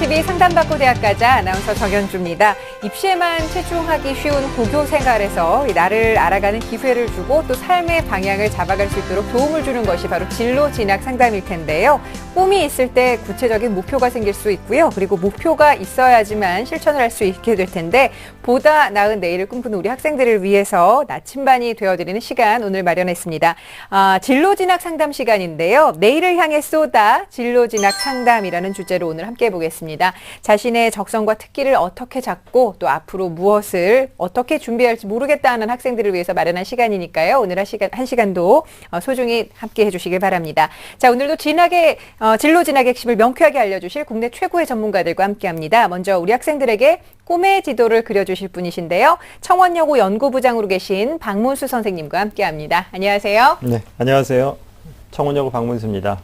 기적의 TV 상담받고 대학 가자 아나운서 정현주입니다. 입시에만 치중하기 쉬운 고교 생활에서 나를 알아가는 기회를 주고 또 삶의 방향을 잡아갈 수 있도록 도움을 주는 것이 바로 진로 진학 상담일 텐데요. 꿈이 있을 때 구체적인 목표가 생길 수 있고요. 그리고 목표가 있어야지만 실천을 할 수 있게 될 텐데 보다 나은 내일을 꿈꾸는 우리 학생들을 위해서 나침반이 되어드리는 시간 오늘 마련했습니다. 진로 진학 상담 시간인데요. 내일을 향해 쏟아 진로 진학 상담이라는 주제로 오늘 함께 해보겠습니다. 자신의 적성과 특기를 어떻게 잡고 또 앞으로 무엇을 어떻게 준비할지 모르겠다는 학생들을 위해서 마련한 시간이니까요. 오늘 한 시간도 소중히 함께 해주시길 바랍니다. 자, 오늘도 진로 진학의 핵심을 명쾌하게 알려주실 국내 최고의 전문가들과 함께합니다. 먼저 우리 학생들에게 꿈의 지도를 그려주실 분이신데요. 청원여고 연구부장으로 계신 박문수 선생님과 함께합니다. 안녕하세요. 네, 안녕하세요. 청원여고 박문수입니다.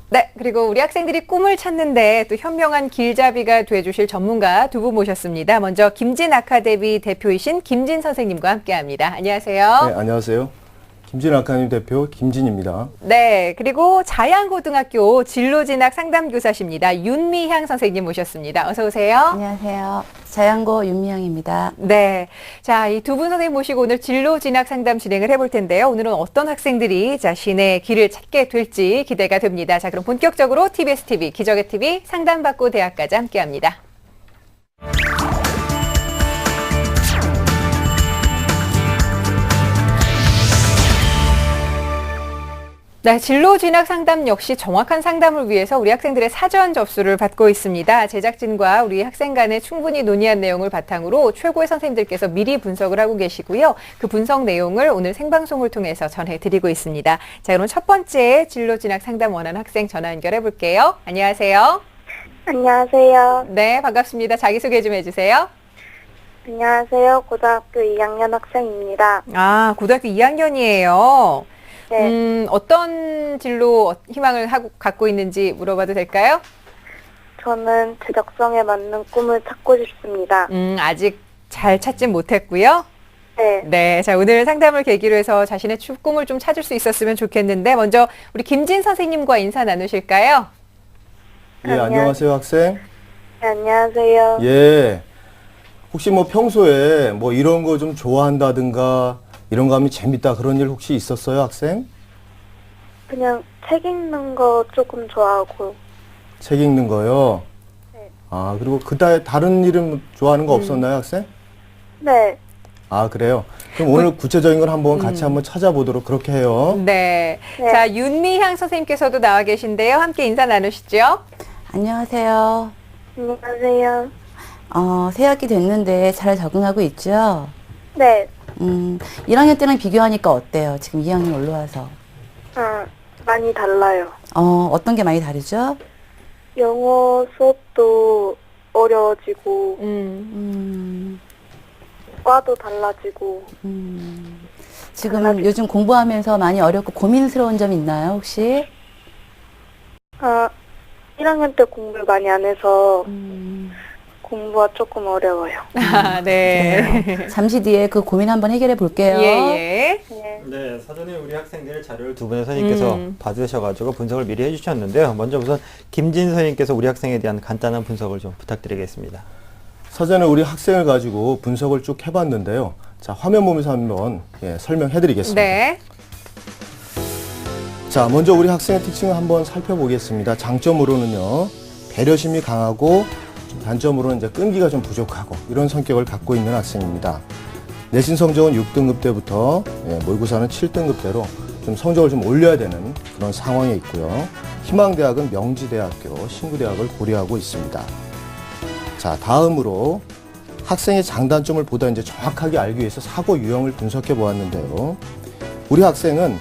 네, 그리고 우리 학생들이 꿈을 찾는데 또 현명한 길잡이가 돼주실 전문가 두 분 모셨습니다. 먼저 김진 아카데미 대표이신 김진 선생님과 함께합니다. 안녕하세요. 네, 안녕하세요. 김진 아카데미 대표 김진입니다. 네, 그리고 자양고등학교 진로진학 상담교사십니다. 윤미향 선생님 모셨습니다. 어서 오세요. 안녕하세요. 자양고 윤미향입니다. 네, 자, 이 두 분 선생님 모시고 오늘 진로진학 상담 진행을 해볼 텐데요. 오늘은 어떤 학생들이 자신의 길을 찾게 될지 기대가 됩니다. 자, 그럼 본격적으로 TBS TV, 기적의 TV 상담받고 대학 가자 함께합니다. 네, 진로 진학 상담 역시 정확한 상담을 위해서 우리 학생들의 사전 접수를 받고 있습니다. 제작진과 우리 학생 간에 충분히 논의한 내용을 바탕으로 최고의 선생님들께서 미리 분석을 하고 계시고요. 그 분석 내용을 오늘 생방송을 통해서 전해드리고 있습니다. 자, 그럼 첫 번째 진로 진학 상담 원하는 학생 전화 연결해 볼게요. 안녕하세요. 안녕하세요. 네, 반갑습니다. 자기소개 좀 해주세요. 안녕하세요. 고등학교 2학년 학생입니다. 아, 고등학교 2학년이에요. 네. 어떤 진로 희망을 갖고 있는지 물어봐도 될까요? 저는 제 적성에 맞는 꿈을 찾고 싶습니다. 아직 잘 찾진 못했고요. 네. 네, 자, 오늘 상담을 계기로 해서 자신의 꿈을 좀 찾을 수 있었으면 좋겠는데 먼저 우리 김진 선생님과 인사 나누실까요? 예, 안녕하세요, 학생. 네, 안녕하세요. 예. 혹시 뭐 평소에 뭐 이런 거 좀 좋아한다든가 이런 거 하면 재밌다 그런 일 혹시 있었어요, 학생? 그냥 책 읽는 거 조금 좋아하고. 책 읽는 거요? 네. 아, 그리고 다른 일은 좋아하는 거 없었나요, 학생? 네. 아, 그래요? 그럼 오늘 구체적인 걸 한번 같이 한번 찾아보도록 그렇게 해요. 네. 네. 자, 윤미향 선생님께서도 나와 계신데요. 함께 인사 나누시죠? 안녕하세요. 안녕하세요. 새 학기 됐는데 잘 적응하고 있죠? 네. 1학년 때랑 비교하니까 어때요? 지금 2학년 올라와서. 많이 달라요. 어떤 게 많이 다르죠? 영어 수업도 어려워지고, 과도 달라지고. 지금 요즘 공부하면서 많이 어렵고 고민스러운 점 있나요, 혹시? 1학년 때 공부를 많이 안 해서 공부가 조금 어려워요. 아, 네. 네. 잠시 뒤에 그 고민 한번 해결해 볼게요. 예, 예. 네. 네, 사전에 우리 학생들 자료를 두 분의 선생님께서 받으셔가지고 분석을 미리 해주셨는데요. 먼저 우선 김진 선생님께서 우리 학생에 대한 간단한 분석을 좀 부탁드리겠습니다. 사전에 우리 학생을 가지고 분석을 쭉 해봤는데요. 자, 화면 보면서 한번 설명해 드리겠습니다. 네. 자, 먼저 우리 학생의 특징을 한번 살펴보겠습니다. 장점으로는요, 배려심이 강하고 단점으로는 이제 끈기가 좀 부족하고 이런 성격을 갖고 있는 학생입니다. 내신 성적은 6등급 때부터 모의고사는 7등급대로 좀 성적을 좀 올려야 되는 그런 상황에 있고요. 희망대학은 명지대학교, 신구대학을 고려하고 있습니다. 자, 다음으로 학생의 장단점을 보다 이제 정확하게 알기 위해서 사고 유형을 분석해 보았는데요. 우리 학생은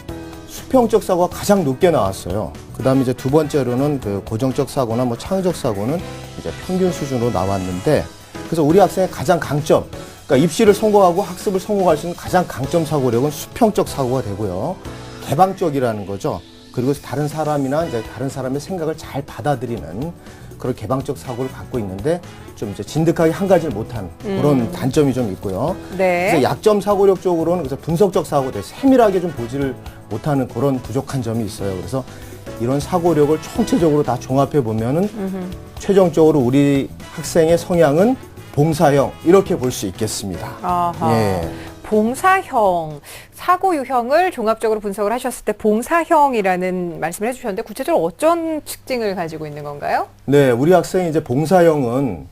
수평적 사고가 가장 높게 나왔어요. 그 다음에 이제 두 번째로는 그 고정적 사고나 뭐 창의적 사고는 이제 평균 수준으로 나왔는데, 그래서 우리 학생의 가장 강점, 그러니까 입시를 성공하고 학습을 성공할 수 있는 가장 강점 사고력은 수평적 사고가 되고요. 개방적이라는 거죠. 그리고 다른 사람이나 이제 다른 사람의 생각을 잘 받아들이는 그런 개방적 사고를 갖고 있는데 좀 이제 진득하게 한 가지를 못하는 그런 단점이 좀 있고요. 네. 그래서 약점 사고력 쪽으로는 그래서 분석적 사고, 세밀하게 좀 보지를 못하는 그런 부족한 점이 있어요. 그래서 이런 사고력을 총체적으로 다 종합해 보면은 최종적으로 우리 학생의 성향은 봉사형 이렇게 볼 수 있겠습니다. 아하. 예. 봉사형, 사고 유형을 종합적으로 분석을 하셨을 때 봉사형이라는 말씀을 해주셨는데 구체적으로 어떤 특징을 가지고 있는 건가요? 네, 우리 학생이 이제 봉사형은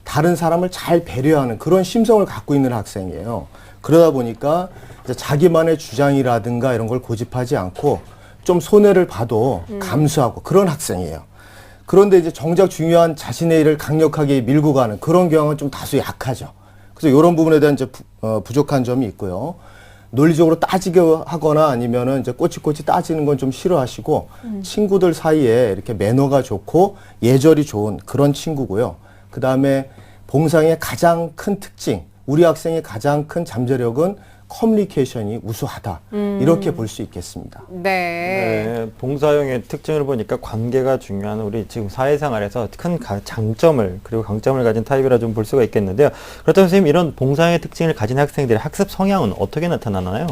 다른 사람을 잘 배려하는 그런 심성을 갖고 있는 학생이에요. 그러다 보니까 이제 자기만의 주장이라든가 이런 걸 고집하지 않고 좀 손해를 봐도 감수하고 그런 학생이에요. 그런데 이제 정작 중요한 자신의 일을 강력하게 밀고 가는 그런 경향은 좀 다소 약하죠. 그래서 이런 부분에 대한 이제 부족한 점이 있고요. 논리적으로 따지게 하거나 아니면은 이제 꼬치꼬치 따지는 건 좀 싫어하시고 친구들 사이에 이렇게 매너가 좋고 예절이 좋은 그런 친구고요. 그 다음에 봉사의 가장 큰 특징, 우리 학생의 가장 큰 잠재력은 커뮤니케이션이 우수하다. 이렇게 볼 수 있겠습니다. 네. 네, 봉사형의 특징을 보니까 관계가 중요한 우리 지금 사회생활에서 큰 장점을 그리고 강점을 가진 타입이라 좀 볼 수가 있겠는데요. 그렇다면 선생님 이런 봉사형의 특징을 가진 학생들의 학습 성향은 어떻게 나타나나요?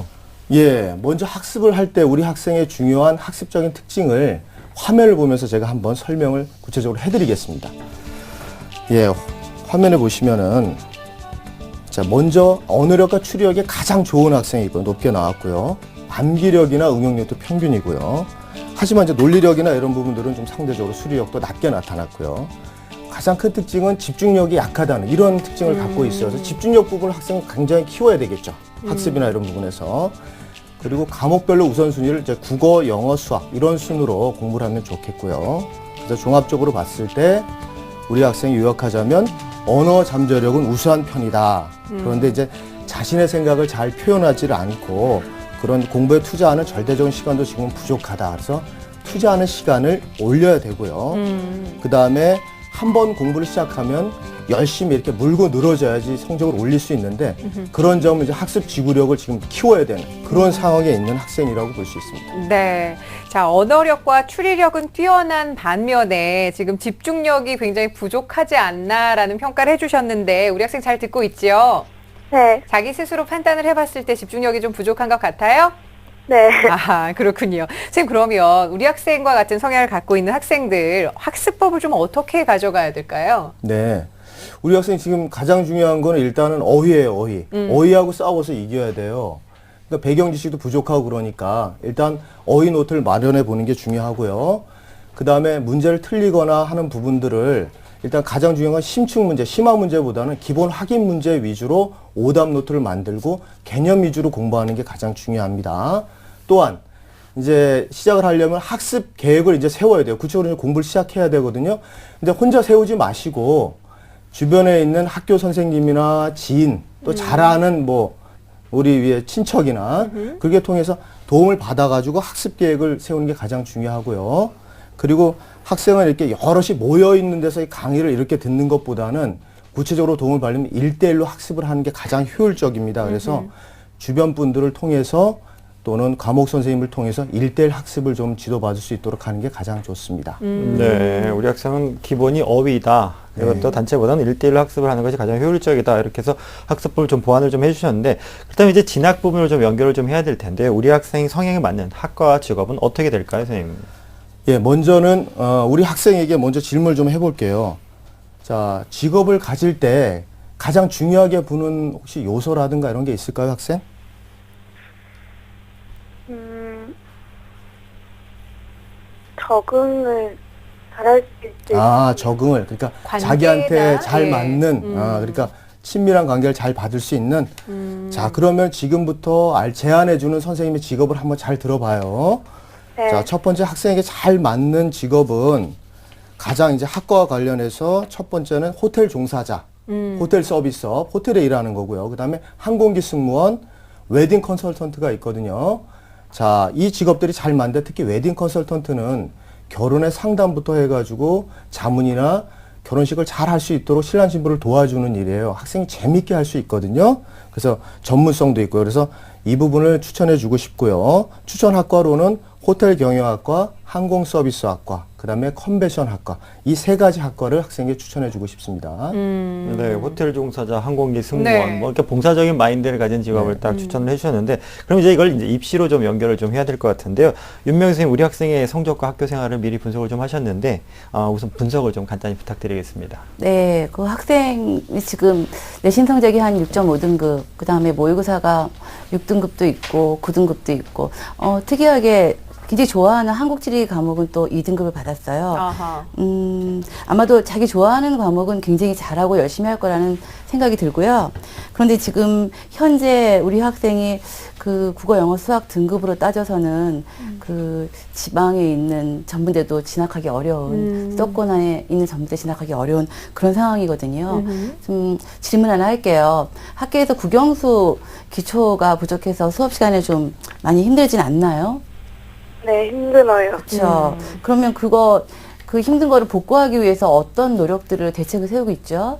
예, 먼저 학습을 할 때 우리 학생의 중요한 학습적인 특징을 화면을 보면서 제가 한번 설명을 구체적으로 해드리겠습니다. 예, 화면에 보시면은 자, 먼저 언어력과 추리력이 가장 좋은 학생이고요. 높게 나왔고요. 암기력이나 응용력도 평균이고요. 하지만 이제 논리력이나 이런 부분들은 좀 상대적으로 수리력도 낮게 나타났고요. 가장 큰 특징은 집중력이 약하다는 이런 특징을 갖고 있어요. 그래서 집중력 부분을 학생은 굉장히 키워야 되겠죠. 학습이나 이런 부분에서. 그리고 과목별로 우선순위를 이제 국어, 영어, 수학 이런 순으로 공부를 하면 좋겠고요. 그래서 종합적으로 봤을 때 우리 학생이 요약하자면 언어 잠재력은 우수한 편이다. 그런데 이제 자신의 생각을 잘 표현하지 않고 그런 공부에 투자하는 절대적인 시간도 지금 부족하다. 그래서 투자하는 시간을 올려야 되고요. 그 다음에 한 번 공부를 시작하면 열심히 이렇게 물고 늘어져야지 성적을 올릴 수 있는데 그런 점은 이제 학습 지구력을 지금 키워야 되는 그런 상황에 있는 학생이라고 볼 수 있습니다. 네. 자, 언어력과 추리력은 뛰어난 반면에 지금 집중력이 굉장히 부족하지 않나라는 평가를 해주셨는데 우리 학생 잘 듣고 있지요? 네. 자기 스스로 판단을 해봤을 때 집중력이 좀 부족한 것 같아요? 네. 아, 그렇군요. 선생님, 그러면 우리 학생과 같은 성향을 갖고 있는 학생들 학습법을 좀 어떻게 가져가야 될까요? 네. 우리 학생이 지금 가장 중요한 거는 일단은 어휘예요, 어휘. 어휘하고 싸워서 이겨야 돼요. 그러니까 배경 지식도 부족하고 그러니까 일단 어휘 노트를 마련해 보는 게 중요하고요. 그 다음에 문제를 틀리거나 하는 부분들을 일단 가장 중요한 건 심층 문제, 심화 문제보다는 기본 확인 문제 위주로 오답 노트를 만들고 개념 위주로 공부하는 게 가장 중요합니다. 또한 이제 시작을 하려면 학습 계획을 이제 세워야 돼요. 구체적으로 공부를 시작해야 되거든요. 근데 혼자 세우지 마시고 주변에 있는 학교 선생님이나 지인 또 잘 아는 뭐 우리 위에 친척이나 그렇게 통해서 도움을 받아가지고 학습 계획을 세우는 게 가장 중요하고요. 그리고 학생은 이렇게 여럿이 모여 있는 데서 이 강의를 이렇게 듣는 것보다는 구체적으로 도움을 받으려면 1대1로 학습을 하는 게 가장 효율적입니다. 그래서 주변 분들을 통해서 또는 과목 선생님을 통해서 1대1 학습을 좀 지도받을 수 있도록 하는 게 가장 좋습니다. 네, 우리 학생은 기본이 어휘다. 이것도 단체보다는 1대1로 학습을 하는 것이 가장 효율적이다. 이렇게 해서 학습법을 좀 보완을 좀 해주셨는데, 그렇다면 이제 진학 부분을 좀 연결을 좀 해야 될 텐데, 우리 학생 성향에 맞는 학과와 직업은 어떻게 될까요, 선생님? 예, 먼저는 우리 학생에게 먼저 질문을 좀 해볼게요. 자, 직업을 가질 때 가장 중요하게 보는 혹시 요소라든가 이런 게 있을까요, 학생? 적응을 잘할 수 있을지. 아, 적응을. 그러니까 관계나, 자기한테 잘 예. 맞는, 그러니까 친밀한 관계를 잘 받을 수 있는. 자, 그러면 지금부터 제안해주는 선생님의 직업을 한번 잘 들어봐요. 네. 자, 첫 번째 학생에게 잘 맞는 직업은 가장 이제 학과와 관련해서 첫 번째는 호텔 종사자, 호텔 서비스업, 호텔에 일하는 거고요. 그 다음에 항공기 승무원, 웨딩 컨설턴트가 있거든요. 자, 이 직업들이 잘 맞는데 특히 웨딩 컨설턴트는 결혼의 상담부터 해가지고 자문이나 결혼식을 잘 할 수 있도록 신랑 신부를 도와주는 일이에요. 학생이 재밌게 할 수 있거든요. 그래서 전문성도 있고요. 그래서 이 부분을 추천해 주고 싶고요. 추천 학과로는 호텔 경영학과, 항공 서비스학과, 그다음에 컨벤션 학과 이 세 가지 학과를 학생에게 추천해주고 싶습니다. 네, 호텔 종사자, 항공기 승무원, 네. 뭐 이렇게 봉사적인 마인드를 가진 직업을 딱 추천을 해주셨는데, 그럼 이제 이걸 이제 입시로 좀 연결을 좀 해야 될 것 같은데요. 윤명 선생님, 우리 학생의 성적과 학교 생활을 미리 분석을 좀 하셨는데, 우선 분석을 좀 간단히 부탁드리겠습니다. 네, 그 학생이 지금 내신 성적이 한 6.5등급, 그 다음에 모의고사가 6등급도 있고 9등급도 있고, 특이하게 굉장히 좋아하는 한국지리 과목은 또 2등급을 받았어요. 아하. 아마도 자기 좋아하는 과목은 굉장히 잘하고 열심히 할 거라는 생각이 들고요. 그런데 지금 현재 우리 학생이 그 국어, 영어, 수학 등급으로 따져서는 그 지방에 있는 전문대도 진학하기 어려운, 수도권에 있는 전문대 진학하기 어려운 그런 상황이거든요. 좀 질문 하나 할게요. 학교에서 국영수 기초가 부족해서 수업 시간에 좀 많이 힘들진 않나요? 네, 힘들어요. 그렇죠. 그러면 그 힘든 거를 복구하기 위해서 어떤 노력들을 대책을 세우고 있죠?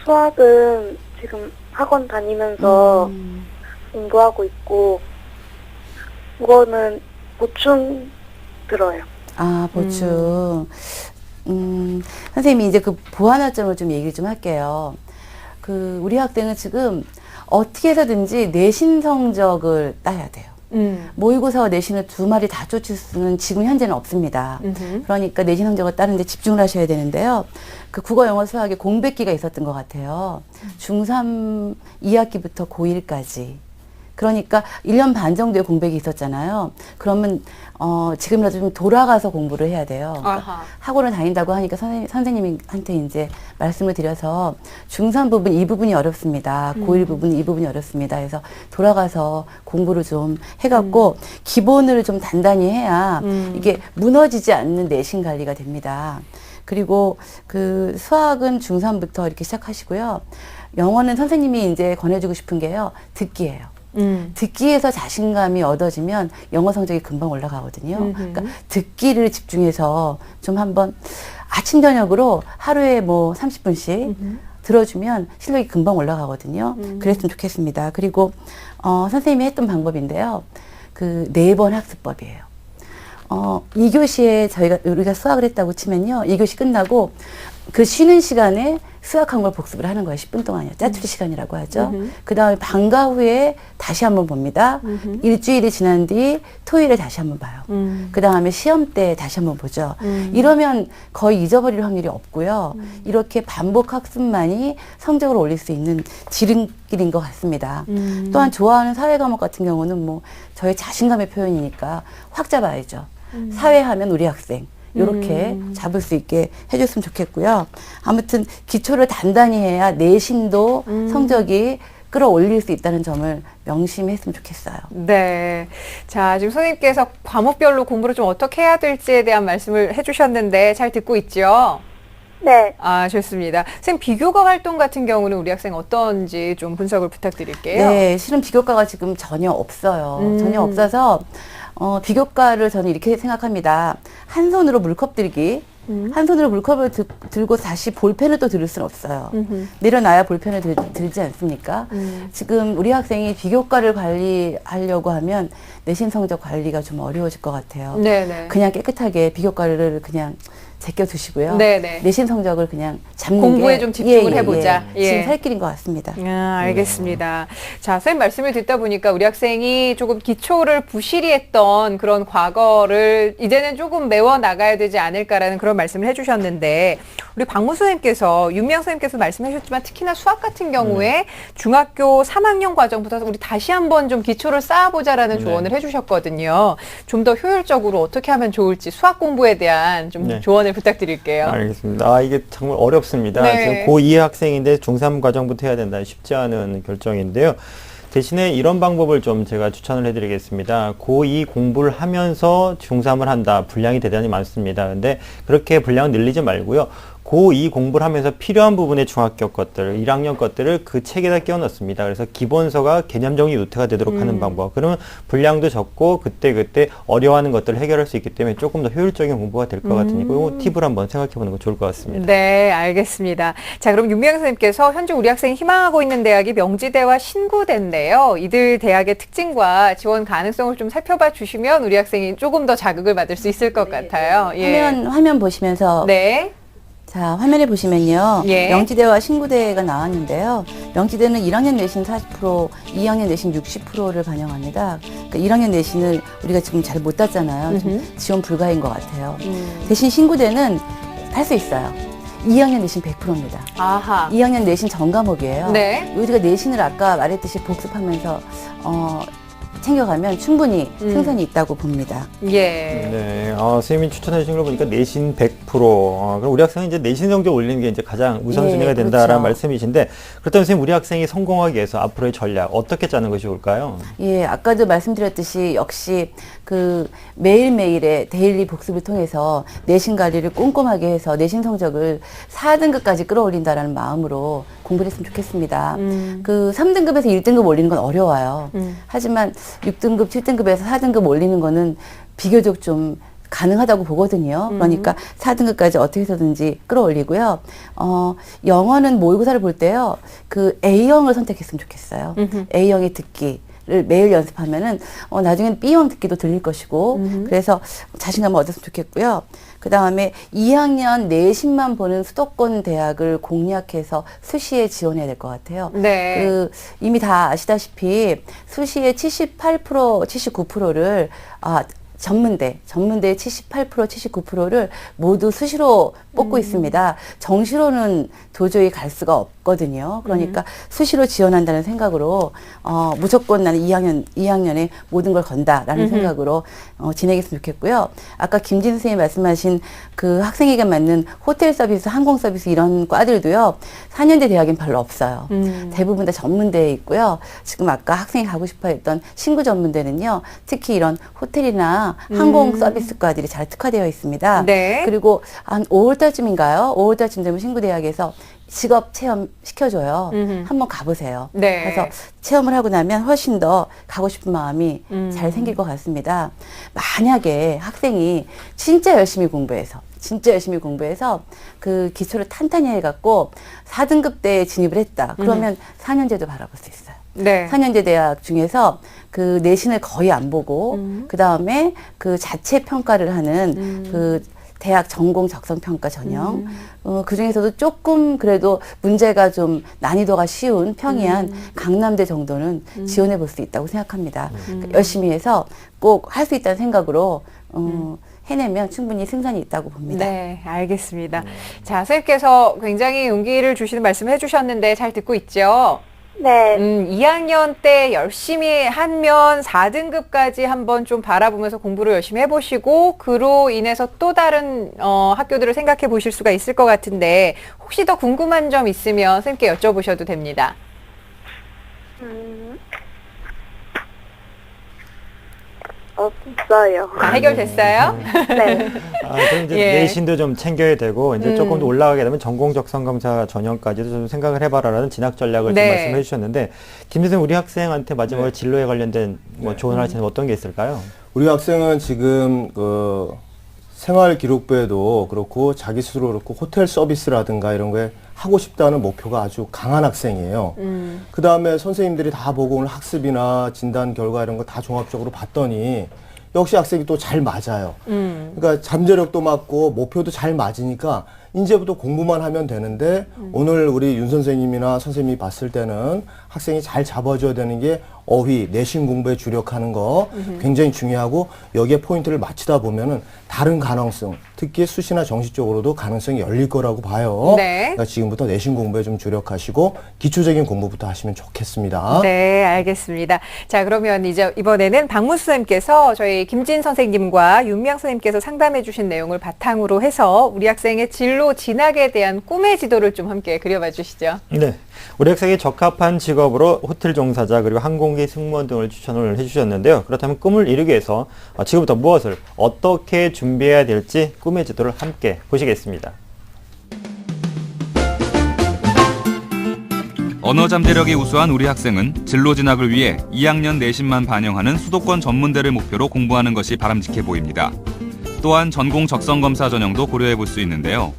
수학은 지금 학원 다니면서 공부하고 있고, 국어는 보충 들어요. 아, 보충. 선생님이 이제 그 보완할점을 좀 얘기를 좀 할게요. 그 우리 학생은 지금 어떻게 해서든지 내신 성적을 따야 돼요. 모의고사와 내신을 두 마리 다 쫓을 수는 지금 현재는 없습니다. 그러니까 내신 성적을 따는데 집중을 하셔야 되는데요. 그 국어, 영어, 수학에 공백기가 있었던 것 같아요. 중3 2학기부터 고1까지. 그러니까 1년 반 정도의 공백이 있었잖아요. 그러면 지금이라도 좀 돌아가서 공부를 해야 돼요. 그러니까 아하. 학원을 다닌다고 하니까 선생님한테 이제 말씀을 드려서 중3 부분 이 부분이 어렵습니다. 고1 부분 이 부분이 어렵습니다. 그래서 돌아가서 공부를 좀 해갖고 기본을 좀 단단히 해야 이게 무너지지 않는 내신 관리가 됩니다. 그리고 그 수학은 중3부터 이렇게 시작하시고요. 영어는 선생님이 이제 권해주고 싶은 게요. 듣기예요. 듣기에서 자신감이 얻어지면 영어 성적이 금방 올라가거든요. 그러니까 듣기를 집중해서 좀 한번 아침 저녁으로 하루에 뭐 30분씩 들어주면 실력이 금방 올라가거든요. 그랬으면 좋겠습니다. 그리고 선생님이 했던 방법인데요. 그 4번 학습법이에요. 2교시에 우리가 수학을 했다고 치면요. 2교시 끝나고 그 쉬는 시간에 수학한 걸 복습을 하는 거예요. 10분 동안요. 짜투리 시간이라고 하죠. 그 다음에 방과 후에 다시 한번 봅니다. 일주일이 지난 뒤 토요일에 다시 한번 봐요. 그 다음에 시험 때 다시 한번 보죠. 이러면 거의 잊어버릴 확률이 없고요. 이렇게 반복 학습만이 성적을 올릴 수 있는 지름길인 것 같습니다. 또한 좋아하는 사회 과목 같은 경우는 뭐 저의 자신감의 표현이니까 확 잡아야죠. 사회하면 우리 학생. 요렇게 잡을 수 있게 해줬으면 좋겠고요. 아무튼 기초를 단단히 해야 내신도 성적이 끌어올릴 수 있다는 점을 명심했으면 좋겠어요. 네. 자, 지금 선생님께서 과목별로 공부를 좀 어떻게 해야 될지에 대한 말씀을 해주셨는데 잘 듣고 있죠? 네. 아, 좋습니다. 선생님, 비교과 활동 같은 경우는 우리 학생 어떤지 좀 분석을 부탁드릴게요. 네, 실은 비교과가 지금 전혀 없어요. 전혀 없어서 비교과를 저는 이렇게 생각합니다. 한 손으로 물컵 들기. 한 손으로 물컵을 들고 다시 볼펜을 또 들을 수는 없어요. 내려놔야 볼펜을 들지 않습니까? 지금 우리 학생이 비교과를 관리하려고 하면 내신 성적 관리가 좀 어려워질 것 같아요. 네네. 그냥 깨끗하게 비교과를 그냥 제껴두시고요. 네네. 내신 성적을 그냥 잡는 공부에 게 좀 집중을 해보자. 예. 지금 살 길인 것 같습니다. 아, 알겠습니다. 자, 선생님 말씀을 듣다 보니까 우리 학생이 조금 기초를 부실히 했던 그런 과거를 이제는 조금 메워 나가야 되지 않을까라는 그런 말씀을 해주셨는데, 우리 박무 선생님께서, 윤미향 선생님께서 말씀하셨지만 특히나 수학 같은 경우에 중학교 3학년 과정부터 우리 다시 한번 좀 기초를 쌓아보자라는 조언을 해주셨거든요. 좀 더 효율적으로 어떻게 하면 좋을지 수학 공부에 대한 좀 조언을 부탁드릴게요. 알겠습니다. 이게 정말 어렵습니다. 네. 지금 고2 학생인데 중3 과정부터 해야 된다. 쉽지 않은 결정인데요. 대신에 이런 방법을 좀 제가 추천을 해드리겠습니다. 고2 공부를 하면서 중3을 한다. 분량이 대단히 많습니다. 근데 그렇게 분량을 늘리지 말고요. 고2 공부를 하면서 필요한 부분의 중학교 것들, 1학년 것들을 그 책에다 끼워 넣습니다. 그래서 기본서가 개념 정리 노트가 되도록 하는 방법. 그러면 분량도 적고 그때 어려워하는 것들을 해결할 수 있기 때문에 조금 더 효율적인 공부가 될 것 같으니까 이 팁을 한번 생각해 보는 거 좋을 것 같습니다. 네, 알겠습니다. 자, 그럼 윤미향 선생님께서 현재 우리 학생이 희망하고 있는 대학이 명지대와 신구대인데요. 이들 대학의 특징과 지원 가능성을 좀 살펴봐 주시면 우리 학생이 조금 더 자극을 받을 수 있을 것 같아요. 예. 화면 보시면서 네. 자, 화면에 보시면요. 예. 명지대와 신구대가 나왔는데요. 명지대는 1학년 내신 40%, 2학년 내신 60%를 반영합니다. 그러니까 1학년 내신을 우리가 지금 잘 못 땄잖아요. 좀 지원 불가인 것 같아요. 대신 신구대는 할 수 있어요. 2학년 내신 100%입니다. 아하. 2학년 내신 전과목이에요. 네. 우리가 내신을 아까 말했듯이 복습하면서 챙겨가면 충분히 승산이 있다고 봅니다. 예. 네, 선생님이 추천해 주신 걸 보니까 내신 100%. 그럼 우리 학생이 이제 내신 성적 올리는 게 이제 가장 우선순위가 예, 된다라는 그렇죠. 말씀이신데, 그렇다면 선생님 우리 학생이 성공하기 위해서 앞으로의 전략 어떻게 짜는 것이 좋을까요? 예, 아까도 말씀드렸듯이 역시 그 매일매일의 데일리 복습을 통해서 내신 관리를 꼼꼼하게 해서 내신 성적을 4등급까지 끌어올린다라는 마음으로 공부를 했으면 좋겠습니다. 그 3등급에서 1등급 올리는 건 어려워요. 하지만 6등급, 7등급에서 4등급 올리는 거는 비교적 좀 가능하다고 보거든요. 그러니까 4등급까지 어떻게 해서든지 끌어올리고요. 영어는 모의고사를 볼 때요. 그 A형을 선택했으면 좋겠어요. A형의 듣기를 매일 연습하면은 나중엔 B형 듣기도 들릴 것이고 그래서 자신감을 얻었으면 좋겠고요. 그 다음에 2학년 내신만 보는 수도권 대학을 공략해서 수시에 지원해야 될 것 같아요. 네. 이미 다 아시다시피 수시의 78%, 79%를 전문대의 78%, 79%를 모두 수시로 뽑고 있습니다. 정시로는 도저히 갈 수가 없거든요. 그러니까 수시로 지원한다는 생각으로 무조건 나는 2학년에 모든 걸 건다라는 생각으로 지내겠으면 좋겠고요. 아까 김진 선생님이 말씀하신 그 학생에게 맞는 호텔 서비스, 항공 서비스 이런 과들도요. 4년제 대학엔 별로 없어요. 대부분 다 전문대에 있고요. 지금 아까 학생이 가고 싶어 했던 신구 전문대는요. 특히 이런 호텔이나 항공 서비스과들이 잘 특화되어 있습니다. 네. 그리고 한 5월달쯤인가요? 5월달쯤 되면 신구대학에서 직업 체험 시켜줘요. 한번 가보세요. 네. 그래서 체험을 하고 나면 훨씬 더 가고 싶은 마음이 잘 생길 것 같습니다. 만약에 학생이 진짜 열심히 공부해서 그 기초를 탄탄히 해갖고 4등급대에 진입을 했다. 그러면 4년제도 바라볼 수 있어요. 네. 4년제 대학 중에서 그 내신을 거의 안 보고 그 다음에 그 자체 평가를 하는 그 대학 전공 적성 평가 전형 그 중에서도 조금 그래도 문제가 좀 난이도가 쉬운 평이한 강남대 정도는 지원해 볼 수 있다고 생각합니다. 그러니까 열심히 해서 꼭 할 수 있다는 생각으로 해내면 충분히 승산이 있다고 봅니다. 네, 알겠습니다. 자, 선생님께서 굉장히 용기를 주시는 말씀을 해주셨는데 잘 듣고 있죠? 네. 2학년 때 열심히 하면 4등급까지 한번 좀 바라보면서 공부를 열심히 해보시고 그로 인해서 또 다른 학교들을 생각해 보실 수가 있을 것 같은데 혹시 더 궁금한 점 있으면 선생님께 여쭤보셔도 됩니다. 없어요. 해결됐어요? 네. 그럼 이제 예. 내신도 좀 챙겨야 되고, 이제 조금 더 올라가게 되면 전공 적성 검사 전형까지도 좀 생각을 해봐라라는 진학 전략을 네. 좀 말씀해 주셨는데, 김 선생님 우리 학생한테 마지막으로 진로에 관련된 뭐 조언을 하시는 어떤 게 있을까요? 우리 학생은 지금 그 생활 기록부에도 그렇고 자기 스스로 그렇고 호텔 서비스라든가 이런 거에 하고 싶다는 목표가 아주 강한 학생이에요. 그 다음에 선생님들이 다 보고 오늘 학습이나 진단 결과 이런 거 다 종합적으로 봤더니 역시 학생이 또 잘 맞아요. 그러니까 잠재력도 맞고 목표도 잘 맞으니까 이제부터 공부만 하면 되는데 오늘 우리 윤 선생님이나 선생님이 봤을 때는 학생이 잘 잡아줘야 되는 게 어휘, 내신 공부에 주력하는 거 굉장히 중요하고 여기에 포인트를 맞추다 보면은 다른 가능성, 특히 수시나 정시 쪽으로도 가능성이 열릴 거라고 봐요. 네. 그러니까 지금부터 내신 공부에 좀 주력하시고 기초적인 공부부터 하시면 좋겠습니다. 네, 알겠습니다. 자, 그러면 이제 이번에는 박문수 선생님께서 저희 김진 선생님과 윤미향 선생님께서 상담해 주신 내용을 바탕으로 해서 우리 학생의 진로 진학에 대한 꿈의 지도를 좀 함께 그려봐 주시죠. 네. 우리 학생이 적합한 직업으로 호텔 종사자 그리고 항공기 승무원 등을 추천을 해주셨는데요. 그렇다면 꿈을 이루기 위해서 지금부터 무엇을 어떻게 준비해야 될지 꿈의 지도를 함께 보시겠습니다. 언어 잠재력이 우수한 우리 학생은 진로 진학을 위해 2학년 내신만 반영하는 수도권 전문대를 목표로 공부하는 것이 바람직해 보입니다. 또한 전공 적성 검사 전형도 고려해 볼 수 있는데요.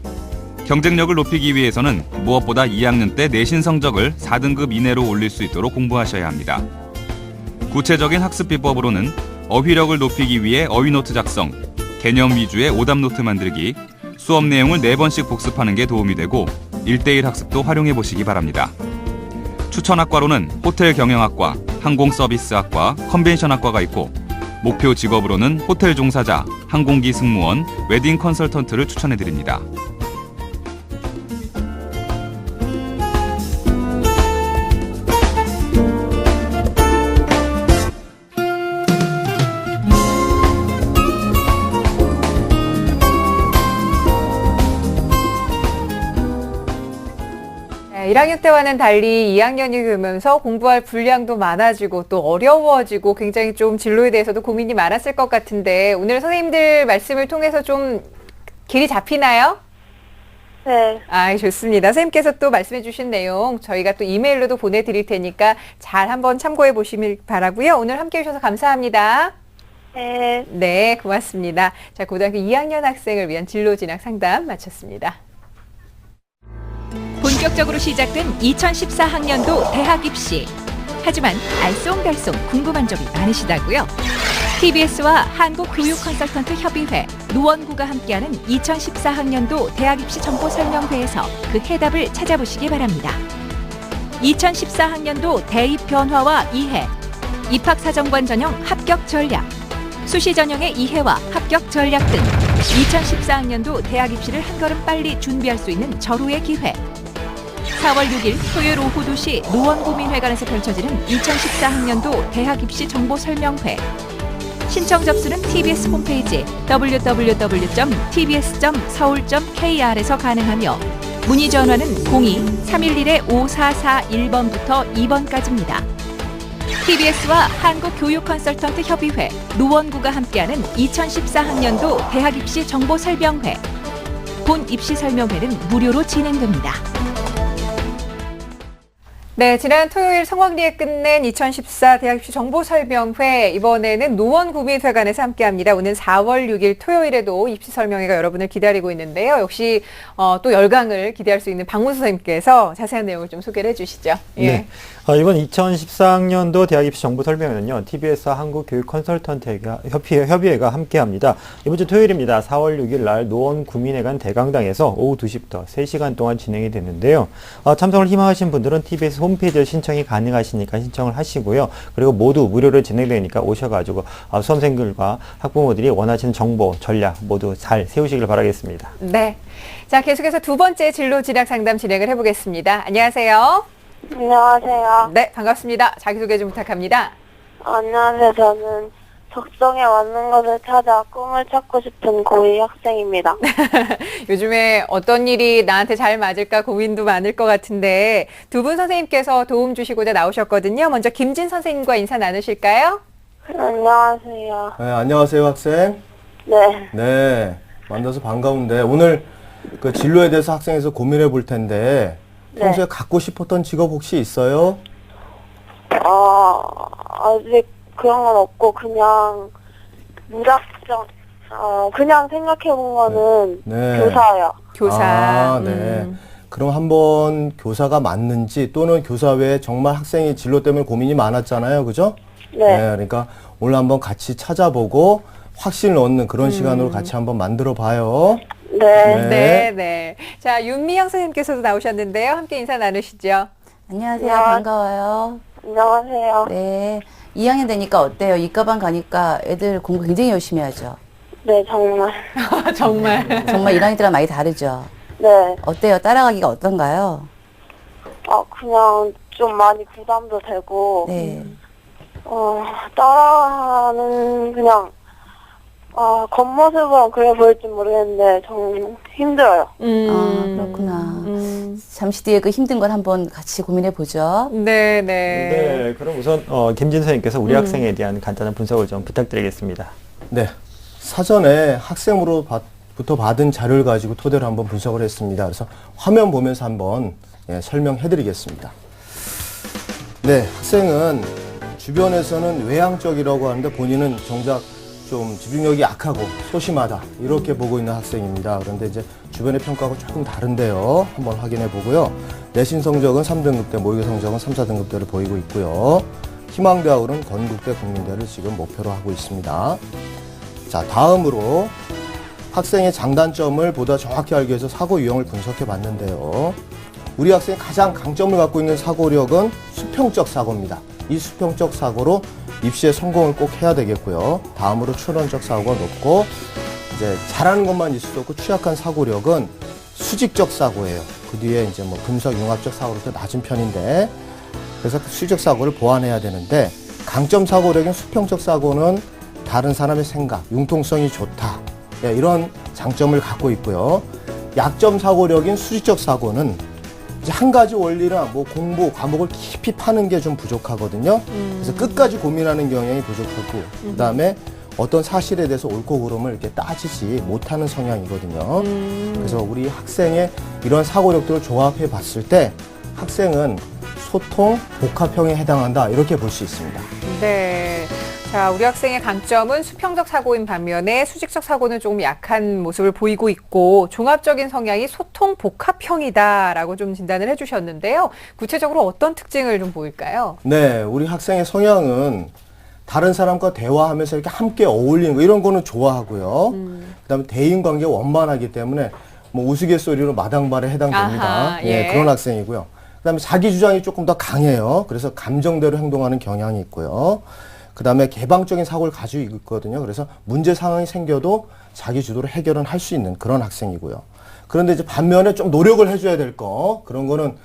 경쟁력을 높이기 위해서는 무엇보다 2학년 때 내신 성적을 4등급 이내로 올릴 수 있도록 공부하셔야 합니다. 구체적인 학습 비법으로는 어휘력을 높이기 위해 어휘노트 작성, 개념 위주의 오답 노트 만들기, 수업 내용을 4번씩 복습하는 게 도움이 되고 1:1 학습도 활용해 보시기 바랍니다. 추천학과로는 호텔 경영학과, 항공서비스학과, 컨벤션학과가 있고 목표 직업으로는 호텔 종사자, 항공기 승무원, 웨딩 컨설턴트를 추천해 드립니다. 네, 1학년 때와는 달리 2학년이 되면서 공부할 분량도 많아지고 또 어려워지고 굉장히 좀 진로에 대해서도 고민이 많았을 것 같은데 오늘 선생님들 말씀을 통해서 좀 길이 잡히나요? 네. 아, 좋습니다. 선생님께서 또 말씀해 주신 내용 저희가 또 이메일로도 보내드릴 테니까 잘 한번 참고해 보시길 바라고요. 오늘 함께 해주셔서 감사합니다. 네. 네, 고맙습니다. 자, 고등학교 2학년 학생을 위한 진로 진학 상담 마쳤습니다. 본격적으로 시작된 2014학년도 대학 입시. 하지만 알쏭달쏭 궁금한 점이 많으시다고요? TBS와 한국교육컨설턴트협의회, 노원구가 함께하는 2014학년도 대학 입시 정보 설명회에서 그 해답을 찾아보시기 바랍니다. 2014학년도 대입 변화와 이해, 입학사정관 전형 합격 전략, 수시 전형의 이해와 합격 전략 등 2014학년도 대학 입시를 한 걸음 빨리 준비할 수 있는 절호의 기회. 4월 6일 토요일 오후 2시 노원구민회관에서 펼쳐지는 2014학년도 대학 입시 정보 설명회. 신청 접수는 TBS 홈페이지 www.tbs.seoul.kr에서 가능하며 문의 전화는 02-311-5441번부터 2번까지입니다. TBS와 한국교육컨설턴트협의회, 노원구가 함께하는 2014학년도 대학 입시 정보 설명회. 본 입시 설명회는 무료로 진행됩니다. 네, 지난 토요일 성황리에 끝낸 2014 대학입시 정보설명회, 이번에는 노원구민회관에서 함께합니다. 오는 4월 6일 토요일에도 입시 설명회가 여러분을 기다리고 있는데요. 역시 또 열강을 기대할 수 있는 박문수 선생님께서 자세한 내용을 좀 소개를 해주시죠. 예. 네. 이번 2014학년도 대학입시 정보설명회는요, TBS와 한국교육컨설턴트협의회가 함께합니다. 이번 주 토요일입니다. 4월 6일 날 노원구민회관 대강당에서 오후 2시부터 3시간 동안 진행이 됐는데요. 참석을 희망하신 분들은 TBS 홈페이지에 신청이 가능하시니까 신청을 하시고요. 그리고 모두 무료로 진행되니까 오셔가지고 수험생들과 학부모들이 원하시는 정보, 전략 모두 잘 세우시길 바라겠습니다. 네. 자, 계속해서 두 번째 진로 진학 상담 진행을 해보겠습니다. 안녕하세요. 안녕하세요. 네, 반갑습니다. 자기소개 좀 부탁합니다. 안녕하세요. 저는 적성에 맞는 것을 찾아 꿈을 찾고 싶은 고2 학생입니다. 요즘에 어떤 일이 나한테 잘 맞을까 고민도 많을 것 같은데 두 분 선생님께서 도움 주시고자 나오셨거든요. 먼저 김진 선생님과 인사 나누실까요? 안녕하세요. 네, 안녕하세요, 학생. 네. 네, 만나서 반가운데 오늘 그 진로에 대해서 학생에서 고민해 볼 텐데 평소에 갖고 싶었던 직업 혹시 있어요? 아직 그런 건 없고 그냥 무작정 그냥 생각해 본 거는 네. 교사요. 교사. 네. 그럼 한번 교사가 맞는지 또는 교사 외에 정말 학생이 진로 때문에 고민이 많았잖아요. 그죠? 네. 그러니까 오늘 한번 같이 찾아보고 확신을 얻는 그런 시간으로 같이 한번 만들어 봐요. 네. 네, 네. 자, 윤미영 선생님께서도 나오셨는데요. 함께 인사 나누시죠. 안녕하세요. 안녕. 반가워요. 안녕하세요. 네. 2학년 되니까 어때요? 이과반 가니까 애들 공부 굉장히 열심히 하죠. 네, 정말. 정말. 정말 1학년 때랑 많이 다르죠. 네. 어때요? 따라가기가 어떤가요? 그냥 좀 많이 부담도 되고, 네. 따라하는 그냥, 겉모습은 그래 보일지 모르겠는데, 좀 힘들어요. 그렇구나. 잠시 뒤에 그 힘든 걸 한번 같이 고민해 보죠. 네, 네. 네, 그럼 우선 김진 선생님께서 우리 학생에 대한 간단한 분석을 좀 부탁드리겠습니다. 네. 사전에 학생으로부터 받은 자료를 가지고 토대로 한번 분석을 했습니다. 그래서 화면 보면서 한번 설명해 드리겠습니다. 네, 학생은 주변에서는 외향적이라고 하는데 본인은 정작 좀 집중력이 약하고 소심하다 이렇게 보고 있는 학생입니다. 그런데 이제 주변의 평가가 조금 다른데요. 한번 확인해 보고요. 내신 성적은 3등급대, 모의고 성적은 3, 4등급대를 보이고 있고요. 희망대학으로는 건국대, 국민대를 지금 목표로 하고 있습니다. 자, 다음으로 학생의 장단점을 보다 정확히 알기 위해서 사고 유형을 분석해 봤는데요. 우리 학생이 가장 강점을 갖고 있는 사고력은 수평적 사고입니다. 이 수평적 사고로 입시에 성공을 꼭 해야 되겠고요. 다음으로 추론적 사고가 높고, 이제 잘하는 것만 있을 수 없고 취약한 사고력은 수직적 사고예요. 그 뒤에 이제 뭐 분석 융합적 사고력도 낮은 편인데, 그래서 수직적 사고를 보완해야 되는데, 강점 사고력인 수평적 사고는 다른 사람의 생각, 융통성이 좋다. 네, 이런 장점을 갖고 있고요. 약점 사고력인 수직적 사고는 이제 한 가지 원리나 뭐 공부, 과목을 깊이 파는 게 좀 부족하거든요. 그래서 끝까지 고민하는 경향이 부족하고, 그 다음에 어떤 사실에 대해서 옳고 그름을 이렇게 따지지 못하는 성향이거든요. 그래서 우리 학생의 이런 사고력들을 조합해 봤을 때 학생은 소통, 복합형에 해당한다 이렇게 볼 수 있습니다. 네. 자, 우리 학생의 강점은 수평적 사고인 반면에 수직적 사고는 조금 약한 모습을 보이고 있고 종합적인 성향이 소통 복합형이다라고 좀 진단을 해주셨는데요. 구체적으로 어떤 특징을 좀 보일까요? 네, 우리 학생의 성향은 다른 사람과 대화하면서 이렇게 함께 어울리는 거 이런 거는 좋아하고요. 그다음에 대인관계 원만하기 때문에 뭐 우스갯소리로 마당발에 해당됩니다. 아하, 예. 그런 학생이고요. 그다음에 자기 주장이 조금 더 강해요. 그래서 감정대로 행동하는 경향이 있고요. 그다음에 개방적인 사고를 가지고 있거든요. 그래서 문제 상황이 생겨도 자기 주도로 해결은 할 수 있는 그런 학생이고요. 그런데 이제 반면에 좀 노력을 해줘야 될 거, 그런 거는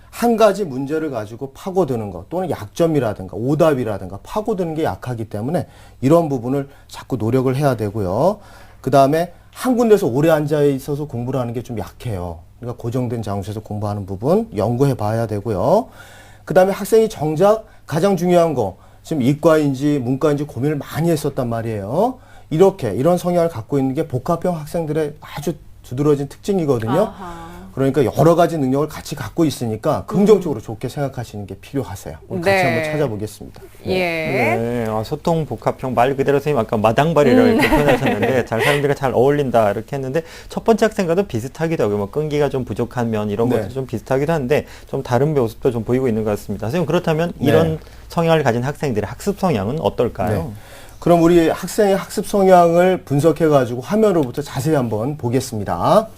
한 가지 문제를 가지고 파고드는 거 또는 약점이라든가 오답이라든가 파고드는 게 약하기 때문에 이런 부분을 자꾸 노력을 해야 되고요. 그다음에 한 군데서 오래 앉아 있어서 공부를 하는 게 좀 약해요. 그러니까 고정된 장소에서 공부하는 부분 연구해 봐야 되고요. 그다음에 학생이 정작 가장 중요한 거 지금 이과인지 문과인지 고민을 많이 했었단 말이에요. 이런 성향을 갖고 있는 게 복합형 학생들의 아주 두드러진 특징이거든요. 아하. 그러니까 여러 가지 능력을 같이 갖고 있으니까 긍정적으로 좋게 생각하시는 게 필요하세요. 오늘 같이 네. 한번 찾아보겠습니다. 예. 네, 소통 복합형 말 그대로 선생님 아까 마당발이라고 이렇게 표현하셨는데 잘 사람들과 잘 어울린다 이렇게 했는데 첫 번째 학생과도 비슷하기도 하고 뭐 끈기가 좀 부족한 면 이런 네. 것도 좀 비슷하기도 한데 좀 다른 모습도 좀 보이고 있는 것 같습니다. 선생님 그렇다면 이런 성향을 가진 학생들의 학습 성향은 어떨까요? 네. 그럼 우리 학생의 학습 성향을 분석해가지고 화면으로부터 자세히 한번 보겠습니다.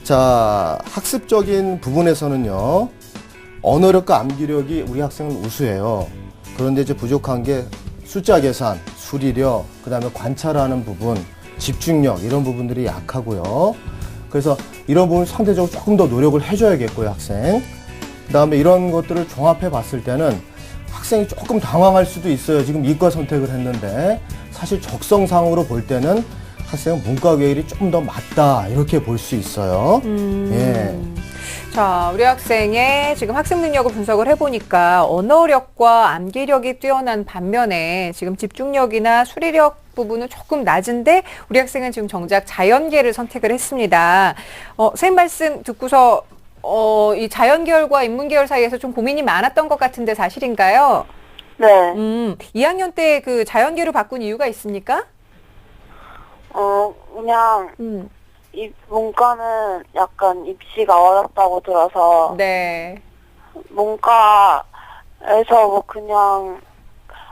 자, 학습적인 부분에서는요, 언어력과 암기력이 우리 학생은 우수해요. 그런데 이제 부족한 게 숫자 계산, 수리력, 그 다음에 관찰하는 부분, 집중력, 이런 부분들이 약하고요. 그래서 이런 부분 상대적으로 조금 더 노력을 해줘야겠고요, 학생. 그 다음에 이런 것들을 종합해 봤을 때는 학생이 조금 당황할 수도 있어요. 지금 이과 선택을 했는데, 사실 적성상으로 볼 때는 학생은 문과 계열이 좀 더 맞다 이렇게 볼 수 있어요. 예. 자, 우리 학생의 지금 학습 능력을 분석을 해보니까 언어력과 암기력이 뛰어난 반면에 지금 집중력이나 수리력 부분은 조금 낮은데 우리 학생은 지금 정작 자연계를 선택을 했습니다. 선생님 말씀 듣고서 이 자연계열과 인문계열 사이에서 좀 고민이 많았던 것 같은데 사실인가요? 네. 2학년 때 그 자연계로 바꾼 이유가 있습니까? 그냥 이 문과는 약간 입시가 어렵다고 들어서 네. 문과에서 뭐 그냥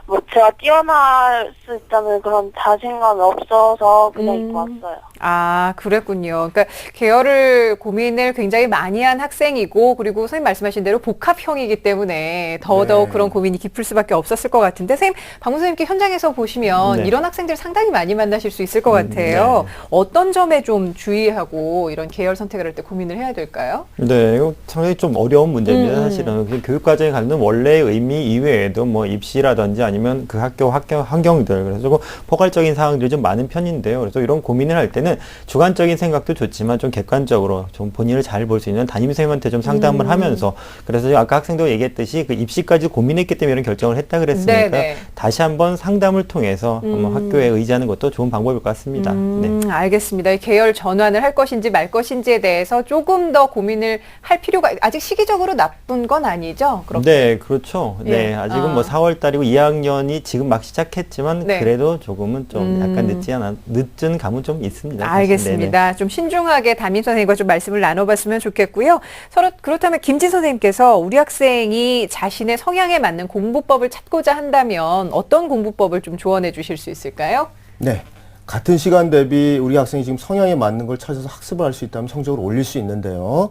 뭐 제가 뛰어날 수 있다는 그런 자신감이 없어서 그냥 입고 왔어요. 아, 그랬군요. 그러니까 계열을 고민을 굉장히 많이 한 학생이고 그리고 선생님 말씀하신 대로 복합형이기 때문에 더더욱 네. 그런 고민이 깊을 수밖에 없었을 것 같은데 선생님, 박문 선생님께 현장에서 보시면 네. 이런 학생들 상당히 많이 만나실 수 있을 것 같아요. 네. 어떤 점에 좀 주의하고 이런 계열 선택을 할 때 고민을 해야 될까요? 네, 이거 상당히 좀 어려운 문제입니다. 사실은 그 교육과정에 갖는 원래의 의미 이외에도 뭐 입시라든지 아니면 그 학교 환경들 그래서 조금 포괄적인 사항들이 좀 많은 편인데요. 그래서 이런 고민을 할 때는 때는 주관적인 생각도 좋지만 좀 객관적으로 좀 본인을 잘 볼 수 있는 담임선생님한테 좀 상담을 하면서 그래서 아까 학생도 얘기했듯이 그 입시까지 고민했기 때문에 이런 결정을 했다 그랬으니까 네네. 다시 한번 상담을 통해서 학교에 의지하는 것도 좋은 방법일 것 같습니다. 네. 알겠습니다. 이 계열 전환을 할 것인지 말 것인지에 대해서 조금 더 고민을 할 필요가 아직 시기적으로 나쁜 건 아니죠? 그렇게. 네, 그렇죠. 예. 네, 아직은 뭐 4월 달이고 2학년이 지금 막 시작했지만 네. 그래도 조금은 좀 약간 늦은 감은 좀 있습니다. 사실. 알겠습니다. 좀 신중하게 담임 선생님과 좀 말씀을 나눠봤으면 좋겠고요. 서로 그렇다면 김진 선생님께서 우리 학생이 자신의 성향에 맞는 공부법을 찾고자 한다면 어떤 공부법을 좀 조언해 주실 수 있을까요? 네. 같은 시간 대비 우리 학생이 지금 성향에 맞는 걸 찾아서 학습을 할 수 있다면 성적을 올릴 수 있는데요.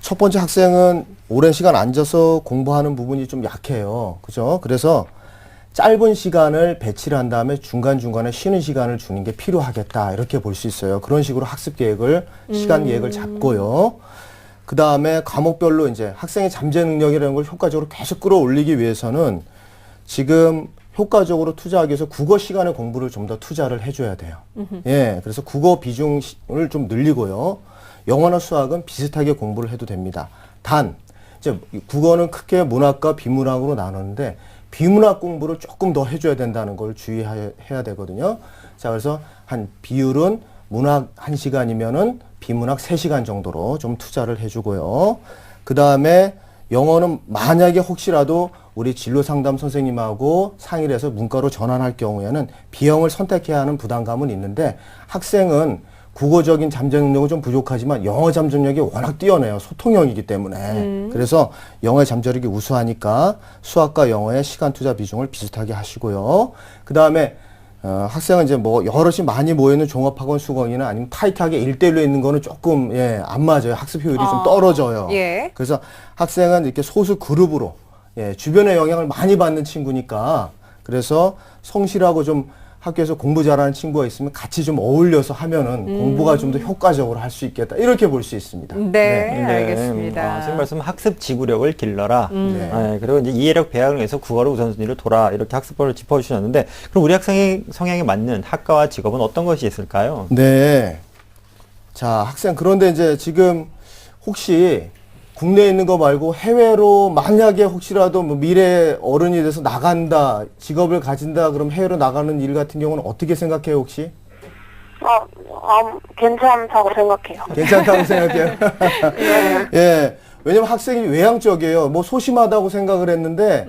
첫 번째 학생은 오랜 시간 앉아서 공부하는 부분이 좀 약해요. 그죠? 그래서 짧은 시간을 배치를 한 다음에 중간중간에 쉬는 시간을 주는 게 필요하겠다. 이렇게 볼 수 있어요. 그런 식으로 학습 계획을, 시간 계획을 잡고요. 그 다음에 과목별로 이제 학생의 잠재 능력이라는 걸 효과적으로 계속 끌어올리기 위해서는 지금 효과적으로 투자하기 위해서 국어 시간에 공부를 좀 더 투자를 해줘야 돼요. 예, 그래서 국어 비중을 좀 늘리고요. 영어나 수학은 비슷하게 공부를 해도 됩니다. 단, 이제 국어는 크게 문학과 비문학으로 나누는데 비문학 공부를 조금 더 해줘야 된다는 걸 주의해야 되거든요. 자, 그래서 한 비율은 문학 1시간이면은 비문학 3시간 정도로 좀 투자를 해주고요. 그 다음에 영어는 만약에 혹시라도 우리 진로 상담 선생님하고 상의를 해서 문과로 전환할 경우에는 B형을 선택해야 하는 부담감은 있는데 학생은 국어적인 잠재 능력은 좀 부족하지만 영어 잠재력이 워낙 뛰어내요. 소통형이기 때문에. 그래서 영어의 잠재력이 우수하니까 수학과 영어의 시간 투자 비중을 비슷하게 하시고요. 그 다음에 학생은 이제 뭐 여럿이 많이 모여있는 종합학원 수강이나 아니면 타이트하게 1대1로 있는 거는 조금 안 맞아요. 학습 효율이 좀 떨어져요. 예. 그래서 학생은 이렇게 소수 그룹으로 주변의 영향을 많이 받는 친구니까 그래서 성실하고 좀 학교에서 공부 잘하는 친구가 있으면 같이 좀 어울려서 하면은 공부가 좀 더 효과적으로 할 수 있겠다. 이렇게 볼 수 있습니다. 네, 알겠습니다. 선생님 말씀 학습 지구력을 길러라. 네. 그리고 이제 이해력 배양을 위해서 국어를 우선순위로 둬라. 이렇게 학습법을 짚어주셨는데 그럼 우리 학생의 성향에 맞는 학과와 직업은 어떤 것이 있을까요? 네. 자, 학생 그런데 이제 지금 혹시 국내에 있는 거 말고 해외로 만약에 혹시라도 뭐 미래 어른이 돼서 나간다, 직업을 가진다, 그럼 해외로 나가는 일 같은 경우는 어떻게 생각해요, 혹시? 괜찮다고 생각해요. 괜찮다고 생각해요? 예. 왜냐면 학생이 외향적이에요. 뭐 소심하다고 생각을 했는데,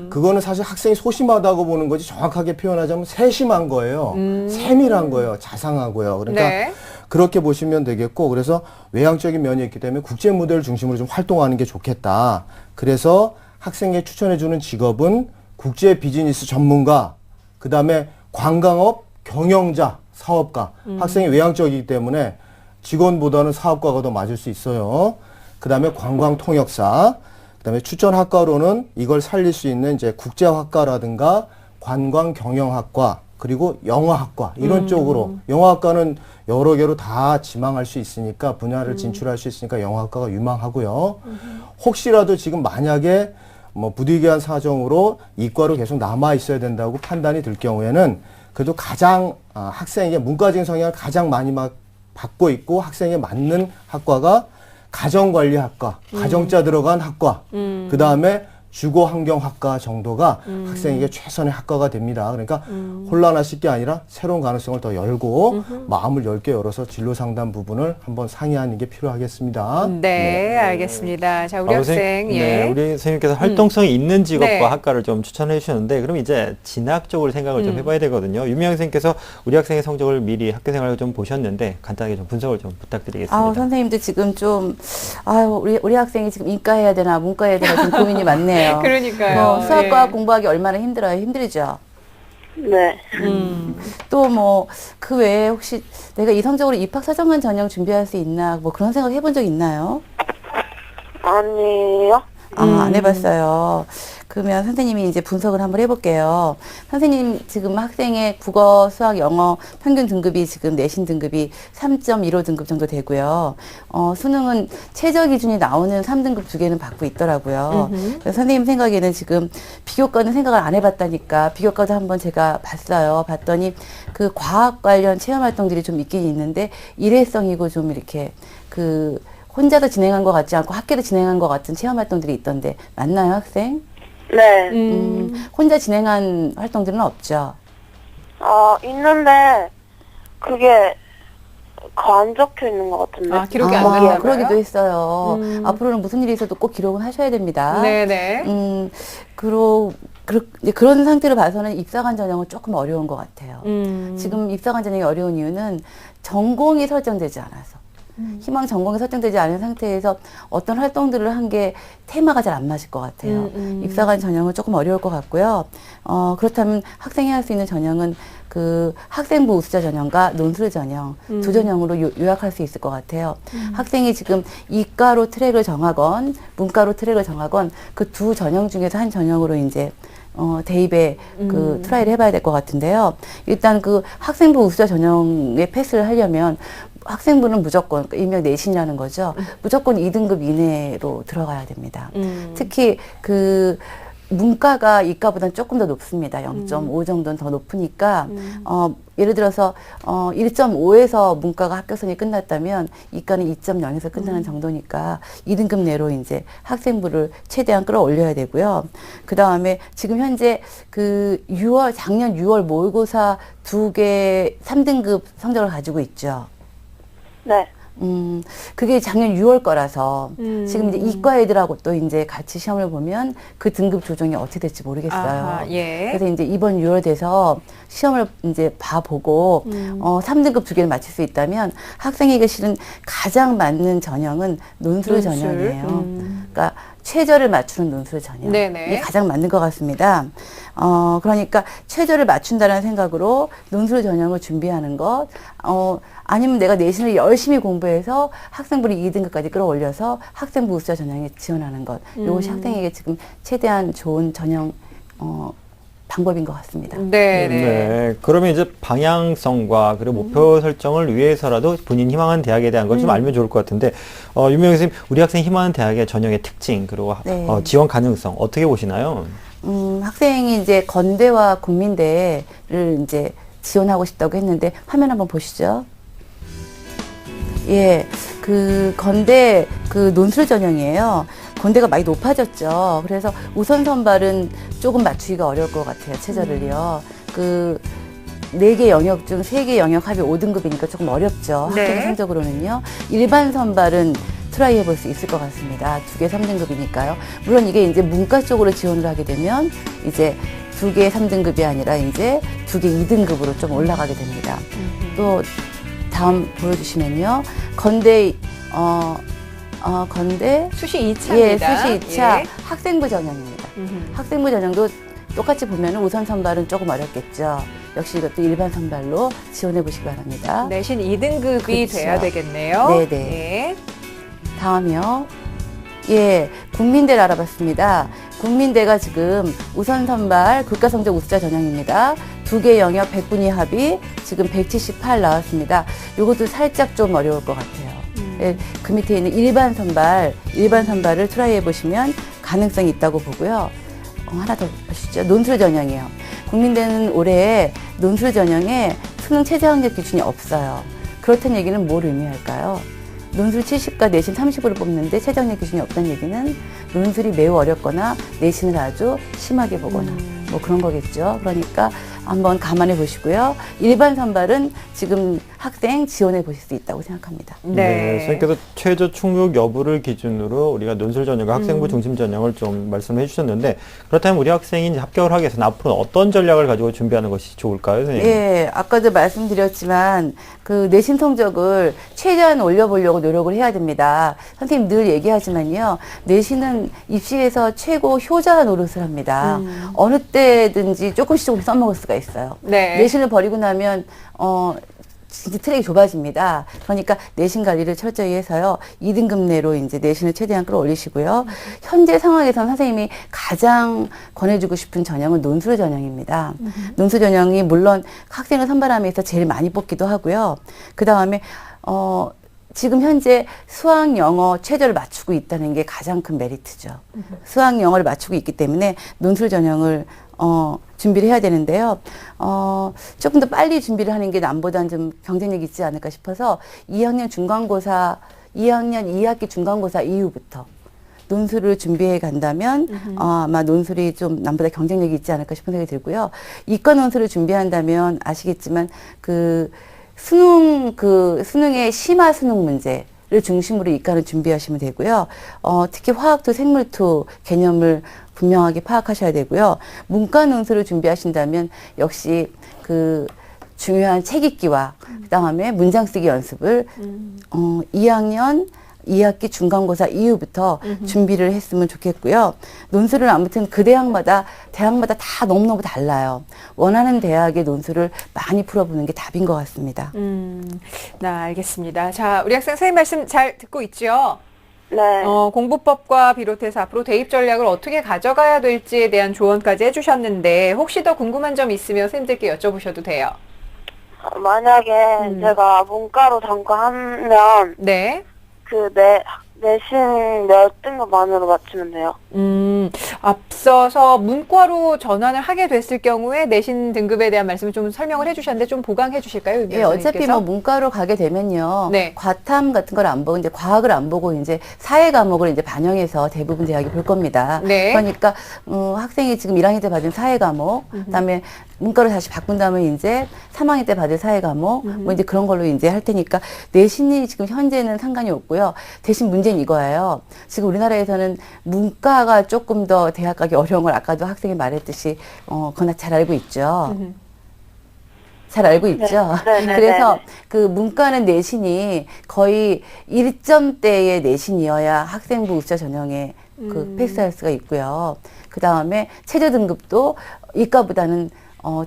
그거는 사실 학생이 소심하다고 보는 거지 정확하게 표현하자면 세심한 거예요. 세밀한 거예요. 자상하고요. 그러니까 네. 그렇게 보시면 되겠고, 그래서 외향적인 면이 있기 때문에 국제 무대를 중심으로 좀 활동하는 게 좋겠다. 그래서 학생에게 추천해주는 직업은 국제 비즈니스 전문가, 그 다음에 관광업 경영자, 사업가. 학생이 외향적이기 때문에 직원보다는 사업가가 더 맞을 수 있어요. 그 다음에 관광통역사, 그 다음에 추천학과로는 이걸 살릴 수 있는 이제 국제학과라든가 관광경영학과, 그리고 영어학과, 이런 쪽으로. 영어학과는 여러 개로 다 지망할 수 있으니까, 분야를 진출할 수 있으니까 영어학과가 유망하고요. 혹시라도 지금 만약에 뭐 부득이한 사정으로 이과로 계속 남아 있어야 된다고 판단이 들 경우에는 그래도 가장 학생에게 문과적인 성향을 가장 많이 받고 있고 학생에 맞는 학과가 가정관리학과, 가정자 들어간 학과, 그 다음에 주거환경학과 정도가 학생에게 최선의 학과가 됩니다. 그러니까 혼란하실 게 아니라 새로운 가능성을 더 열고 마음을 넓게 열어서 진로 상담 부분을 한번 상의하는 게 필요하겠습니다. 네, 알겠습니다. 자, 우리 학생, 예. 우리 선생님께서 활동성이 있는 직업과 네. 학과를 좀 추천해 주셨는데 그럼 이제 진학 쪽으로 생각을 좀 해봐야 되거든요. 유미영 선생님께서 우리 학생의 성적을 미리 학교 생활을 좀 보셨는데 간단하게 좀 분석을 좀 부탁드리겠습니다. 선생님도 지금 좀, 우리 학생이 지금 인과 해야 되나, 문과 해야 되나 좀 고민이 많네요. 그러니까요. 수학과 예. 공부하기 얼마나 힘들어요? 힘들죠? 네. 또 뭐, 그 외에 혹시 내가 이성적으로 입학사정관 전형 준비할 수 있나, 뭐 그런 생각 해본 적 있나요? 아니요. 안 해봤어요. 그러면 선생님이 이제 분석을 한번 해볼게요. 선생님 지금 학생의 국어, 수학, 영어 평균 등급이 지금 내신 등급이 3.15 등급 정도 되고요. 수능은 최저 기준이 나오는 3등급 2개는 받고 있더라고요. 그래서 선생님 생각에는 지금 비교과는 생각을 안 해봤다니까 비교과도 한번 제가 봤어요. 봤더니 그 과학 관련 체험 활동들이 좀 있긴 있는데 일회성이고 좀 이렇게 그 혼자서 진행한 것 같지 않고 학교로 진행한 것 같은 체험 활동들이 있던데 맞나요, 학생? 네. 혼자 진행한 활동들은 없죠. 있는데 그게 안 적혀 있는 것 같은데. 기록이 안 됐나 봐요? 그러기도 했어요. 앞으로는 무슨 일이 있어도 꼭 기록은 하셔야 됩니다. 네네. 이제 그런 상태로 봐서는 입사관 전형은 조금 어려운 것 같아요. 지금 입사관 전형이 어려운 이유는 전공이 설정되지 않아서. 희망 전공이 설정되지 않은 상태에서 어떤 활동들을 한 게 테마가 잘 안 맞을 것 같아요. 입사관 전형은 조금 어려울 것 같고요. 그렇다면 학생이 할 수 있는 전형은 그 학생부 우수자 전형과 논술 전형 두 전형으로 요약할 수 있을 것 같아요. 학생이 지금 이과로 트랙을 정하건 문과로 트랙을 정하건 그 두 전형 중에서 한 전형으로 이제 대입에 그 트라이를 해봐야 될 것 같은데요. 일단 그 학생부 우수자 전형에 패스를 하려면 학생부는 무조건 일명 내신이라는 거죠. 무조건 2등급 이내로 들어가야 됩니다. 특히 그 문과가 이과보다는 조금 더 높습니다. 0.5 정도는 더 높으니까 예를 들어서 1.5에서 문과가 합격선이 끝났다면 이과는 2.0에서 끝나는 정도니까 2등급 내로 이제 학생부를 최대한 끌어올려야 되고요. 그 다음에 지금 현재 그 작년 6월 모의고사 2개 3등급 성적을 가지고 있죠. 네. 그게 작년 6월 거라서 지금 이제 이과 애들하고 또 이제 같이 시험을 보면 그 등급 조정이 어떻게 될지 모르겠어요. 예. 그래서 이제 이번 6월 돼서 시험을 이제 봐보고 3등급 2개를 맞출 수 있다면 학생에게 실은 가장 맞는 전형은 논술 전형이에요. 그러니까 최저를 맞추는 논술 전형. 네네. 이게 가장 맞는 것 같습니다. 그러니까 최저를 맞춘다는 생각으로 논술 전형을 준비하는 것, 아니면 내가 내신을 열심히 공부해서 학생부를 2등급까지 끌어올려서 학생부 우수자 전형에 지원하는 것. 이것이 학생에게 지금 최대한 좋은 전형, 방법인 것 같습니다. 네. 그러면 이제 방향성과 그리고 목표 설정을 위해서라도 본인 희망하는 대학에 대한 걸 좀 알면 좋을 것 같은데, 유명 교수님, 우리 학생이 희망하는 대학의 전형의 특징, 그리고 지원 가능성, 어떻게 보시나요? 학생이 이제 건대와 국민대를 이제 지원하고 싶다고 했는데, 화면 한번 보시죠. 예, 그 건대 그 논술 전형이에요. 건대가 많이 높아졌죠. 그래서 우선 선발은 조금 맞추기가 어려울 것 같아요. 최저를요. 그 4개 영역 중 3개 영역 합이 5등급이니까 조금 어렵죠. 네. 학생 성적으로는요. 일반 선발은 트라이 해볼 수 있을 것 같습니다. 2개 3등급이니까요. 물론 이게 이제 문과 쪽으로 지원을 하게 되면 이제 2개 3등급이 아니라 이제 2개 2등급으로 좀 올라가게 됩니다. 또 다음 보여주시면요. 건대 건대 수시 2차입니다. 예, 수시 2차 학생부 전형입니다. 학생부 전형도 똑같이 보면 우선 선발은 조금 어렵겠죠. 역시 이것도 일반 선발로 지원해 보시기 바랍니다. 내신 2등급이 그렇죠. 돼야 되겠네요. 네네. 예. 다음이요. 예, 국민대를 알아봤습니다. 국민대가 지금 우선 선발 국가성적 우수자 전형입니다. 2개 영역 100분위 합이 지금 178 나왔습니다. 이것도 살짝 좀 어려울 것 같아요. 예, 그 밑에 있는 일반 선발을 트라이 해보시면 가능성이 있다고 보고요. 하나 더 보시죠. 논술 전형이요. 국민대는 올해 논술 전형에 수능 최저 학력 기준이 없어요. 그렇다는 얘기는 뭘 의미할까요? 논술 70과 내신 30으로 뽑는데 최저 학력 기준이 없다는 얘기는 논술이 매우 어렵거나 내신을 아주 심하게 보거나 뭐 그런 거겠죠. 그러니까 한번 감안해 보시고요. 일반 선발은 지금 학생 지원해 보실 수 있다고 생각합니다. 네. 선생님께서 최저 충족 여부를 기준으로 우리가 논술 전형과 학생부 중심 전형을 좀 말씀해 주셨는데, 그렇다면 우리 학생이 이제 합격을 하기 위해서는 앞으로 어떤 전략을 가지고 준비하는 것이 좋을까요, 선생님? 예, 아까도 말씀드렸지만 그 내신 성적을 최대한 올려보려고 노력을 해야 됩니다. 선생님 늘 얘기하지만요. 내신은 입시에서 최고 효자 노릇을 합니다. 어느 때든지 조금씩 써먹을 수가 있어요. 네. 내신을 버리고 나면 진짜 트랙이 좁아집니다. 그러니까 내신 관리를 철저히 해서요. 2등급 내로 이제 내신을 최대한 끌어올리시고요. 현재 상황에서는 선생님이 가장 권해주고 싶은 전형은 논술 전형입니다. 논술 전형이 물론 학생을 선발함에서 제일 많이 뽑기도 하고요. 그 다음에 지금 현재 수학, 영어 최저를 맞추고 있다는 게 가장 큰 메리트죠. 수학, 영어를 맞추고 있기 때문에 논술 전형을 준비를 해야 되는데요. 조금 더 빨리 준비를 하는 게 남보다는 좀 경쟁력이 있지 않을까 싶어서 2학년 2학기 중간고사 이후부터 논술을 준비해 간다면 아마 논술이 좀 남보다 경쟁력이 있지 않을까 싶은 생각이 들고요. 이과 논술을 준비한다면 아시겠지만 수능의 심화 수능 문제를 중심으로 이과는 준비하시면 되고요. 특히 화학투, 생물투 개념을 분명하게 파악하셔야 되고요. 문과 논술을 준비하신다면 역시 중요한 책 읽기와 그다음에 문장 쓰기 연습을 2학기 중간고사 이후부터 준비를 했으면 좋겠고요. 논술은 아무튼 그 대학마다 다 너무너무 달라요. 원하는 대학의 논술을 많이 풀어보는 게 답인 것 같습니다. 알겠습니다. 자, 우리 학생 선생님 말씀 잘 듣고 있죠? 네. 공부법과 비롯해서 앞으로 대입 전략을 어떻게 가져가야 될지에 대한 조언까지 해주셨는데 혹시 더 궁금한 점 있으면 선생님들께 여쭤보셔도 돼요. 만약에 제가 문과로 전과하면 네. 내신 몇 등급 만으로 맞추면 돼요? 앞서서 문과로 전환을 하게 됐을 경우에 내신 등급에 대한 말씀을 좀 설명을 해주셨는데 좀 보강해 주실까요? 예, 어차피 문과로 가게 되면요. 네. 과탐 같은 걸 안 보고 이제 과학을 안 보고 이제 사회 과목을 이제 반영해서 대부분 대학이 볼 겁니다. 네. 그러니까 학생이 지금 1학년 때 받은 사회 과목, 그다음에 문과로 다시 바꾼 다음에 이제 3학년 때 받을 사회 과목, 뭐 이제 그런 걸로 이제 할 테니까 내신이 지금 현재는 상관이 없고요. 대신 문제는 이거예요. 지금 우리나라에서는 문과가 조금 더 대학 가기 어려운 걸 아까도 학생이 말했듯이 그건 잘 알고 있죠. 잘 알고 있죠. 네. 그래서 문과는 내신이 거의 1점대의 내신이어야 학생부 우수자 전형에 패스할 수가 있고요. 그 다음에 최저 등급도 이과보다는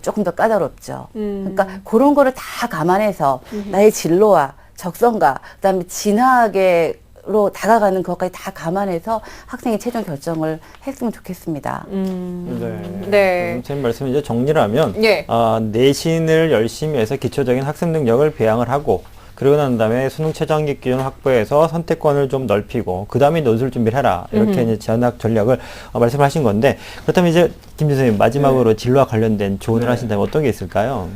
조금 더 까다롭죠. 그러니까 그런 거를 다 감안해서 나의 진로와 적성과 그다음에 진학으로 다가가는 것까지 다 감안해서 학생이 최종 결정을 했으면 좋겠습니다. 네. 선생님 말씀 이제 정리를 하면 예. 내신을 열심히 해서 기초적인 학습 능력을 배양을 하고 그러고 난 다음에 수능 최저학력 기준을 확보해서 선택권을 좀 넓히고 그 다음에 논술 준비를 해라 이렇게 이제 전학 전략을 말씀하신 건데 그렇다면 이제 김 선생님 마지막으로 진로와 관련된 조언을 하신다면 어떤 게 있을까요?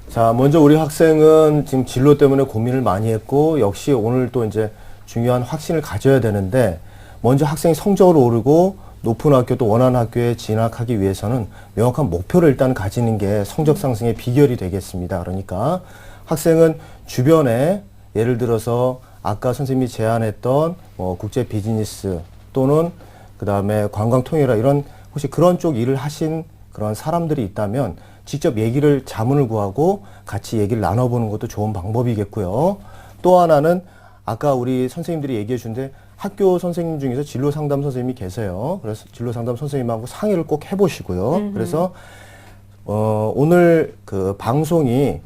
자, 먼저 우리 학생은 지금 진로 때문에 고민을 많이 했고 역시 오늘 또 이제 중요한 확신을 가져야 되는데 먼저 학생이 성적으로 오르고 높은 학교 또 원하는 학교에 진학하기 위해서는 명확한 목표를 일단 가지는 게 성적 상승의 비결이 되겠습니다. 그러니까 학생은 주변에 예를 들어서 아까 선생님이 제안했던 국제 비즈니스 또는 그 다음에 관광 통일화 이런 혹시 그런 쪽 일을 하신 그런 사람들이 있다면 직접 자문을 구하고 같이 얘기를 나눠보는 것도 좋은 방법이겠고요. 또 하나는 아까 우리 선생님들이 얘기해 주는데 학교 선생님 중에서 진로 상담 선생님이 계세요. 그래서 진로 상담 선생님하고 상의를 꼭 해보시고요. 그래서 오늘 방송이